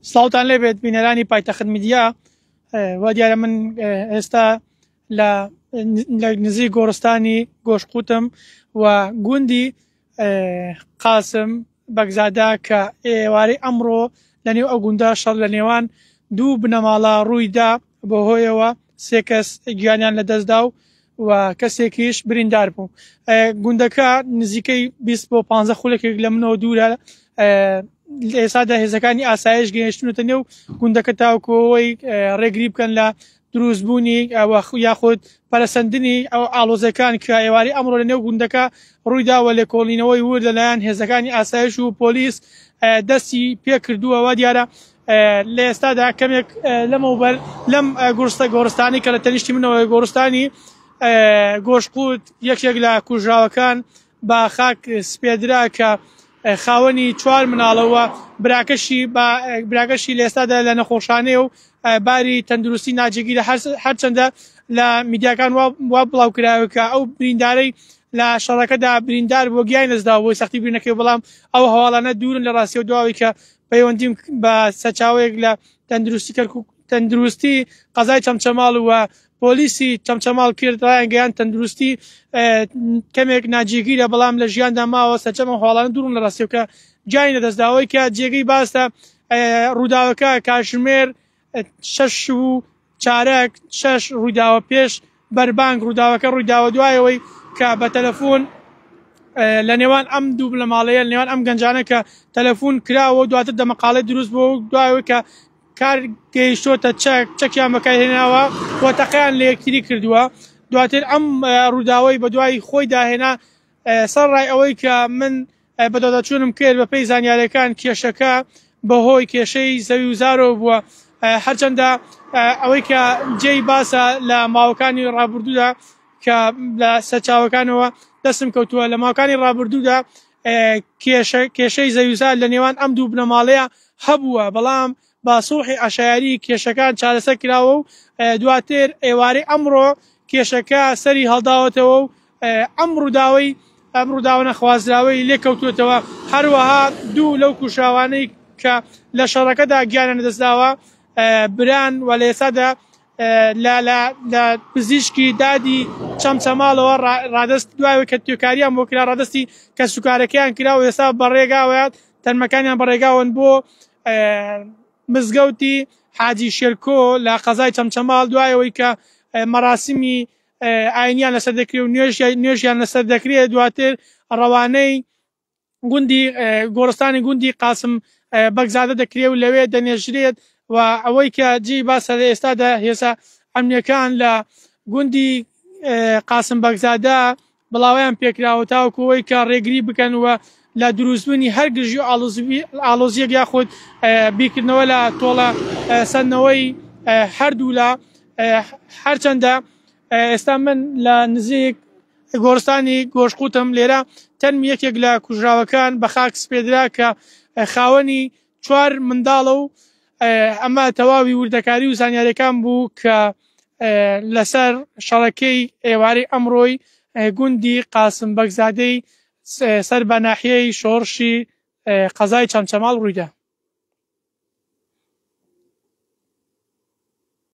سڵاوتان لێبێت بینەرانی پایتەخت میدیا. وا دیارە من ئێستا لە نزیک گۆڕستانی گۆشتقووتم و گوندی قاسم بەگزادە کە ئێوارەی ئەمڕۆ لەنێو ئەو گوندە شەڕ لە نێوان دوو بنەماڵە ڕوویدا بۆ هۆیەوە 3 کەس گیانیان لەدەستدا و کەسێکیش بریندار بوو. گوندەکە نزیکەی 20 بۆ 15 خولێکێک لە منەوە دوورە. ئێسادا هێزەکانی ئاسایش گەیشتونەتە نێو گوندەکە تاوکۆەوەی ڕێگری بکەن لە دروستبوونی یاخود پەرەسەندنی ئەو ئاڵۆزەکان کە ئێوارەی ئەمڕۆ لە نێو گوندەکە ڕوویداوە لە کۆڵینەوەی ورد لەلایەن هێزەکانی ئاسایش و پۆلیس دەستی پێ کردووەوە. دیارە لە ئێستادا کەمێک لەمەوبەر لەم گۆڕستانی کە لە تەنیشتی منەوە گۆڕستانی گۆشتقووت یەکێک لە کوژراوەکان بە خاک سپێدرا کە خاوەنی 4 مناڵەوە براکەشی لە ئێستادا لە نەخۆشانەیە و باری تەندروستی ناجێگیرە هەرچەندە لە میدیاکان وا بڵاو کراوەکە ئەو بریندارەی لە شەڕەکەدا بریندار بۆ گیان نەزدا بۆی سەختی برینەکەی، بەڵام ئەو هەواڵانە دوورن لە ڕاستی و دواوی کە پەیوەندیم بە سەرچاوەیەک لە تەندروستی قەزای چەمچەماڵ و پۆلیسی چەمچەماڵ کرد ڕایان گەیان تەندروستی کەمێک ناجێگیرە، بەڵام لە ژیاندا ماوە سەرچەمە هەواڵانە دوورن لە ڕاستیەوە کە گیانی لەدەستداوەی کە جێگەی باسە ڕووداوەکە کاتژمێر 6 و چارەک 6 ڕووداوە پێش بەربانگ ڕووداوەکە ڕوویداوە دوایەوەی کە بە تەلەفۆن لە نێوان ئەم دوو بنەماڵەیە لە نێوان ئەم گەنجانە کە تەلەفۆن کراوە دواتر دەمەقالەی دروست بۆ دوایەوەی کە کار گەیشتۆتە چەکیان بەکارهێناوە وەتەقەیان لە یەکتری کردووە. دواتر ئەم ڕووداوەی بە دوای خۆی داهێنا سەر ڕای ئەوەی کە من بەدەدەچوونم کرد بە پێی زانیاریەکان کێشەکە بەهۆی کێشەی زەوی و زارۆ بووە، هەرچەندە ئەوەی کە جێی باسە لە ماوەکانی ڕابردوودا کە لە سەرچاوەکانەوە دەستم کەوتووە لە ماوەکانی ڕابردوودا کێشەی زەویزار لە نێوان ئەم دوو بنەماڵەیە هەبووە، بەڵام با سوڵحی عەشایری کێشەکان چارەسەر کراوە و دواتر ئێوارەی ئەمڕۆ کێشەکە سەری هەڵداوەتەوە و ئەم ڕووداوە نەخوازراوەی لێ کەوتوێتەوە. هەروەها دوو لەو کوشاوانەی کە لە شەڕەکەدا گیانیان لەدەستداوە بران و لە ئێستادا لە پزیشکی دادی چەمچەماڵەوە ڕادست دوایەوە کە توێکاریان بۆ کرا ڕادستی کە سوکارەکەیان کرا و ئێستا بەڕێگاوەیە تەرمەکانیان بەڕێگاون بۆ مزگەوتی حاجی شێرکۆ لە قەزای چەمچەماڵ دوایەوەی کە مەراسیمی ئاینیان لەسەر دەکرێت و نوێژیان لەسەر دەکرێت. دواتر ڕەوانەی گۆڕستانی گوندی قاسم بەگزادە دەکرێت و لەوێ دەنێژرێت و ئەوەی کە جێی باسە لە ئێستادا هێزە ئەمنیەکان لە گوندی قاسم بەگزادە بڵاویان پێکراوە تاوەکەوەی کە ڕێگری بکەن و لە دروستبوونی هەر گژی و ئاڵۆزیەک یاخود بیرکردنەوە لە تۆڵە سەرنەوەی هەردوو لە هەرچەندە ئێستا من لە نزیک گۆڕستانی گۆشتقووتم لێرە تەنمی یەکێک لە کوژراوەکان بە خاک سپێدرا کە خاوەنی 4 منداڵە و ئەمە تەواوی وردەکاری و زانیاریەکان بوو کە لەسەر شەڕەکەی ئێوارەی ئەمڕۆی گوندی قاسم بەگزادەی سەر بە ناحیەی شۆڕشی قەزای چەمچەماڵ ڕوویدا.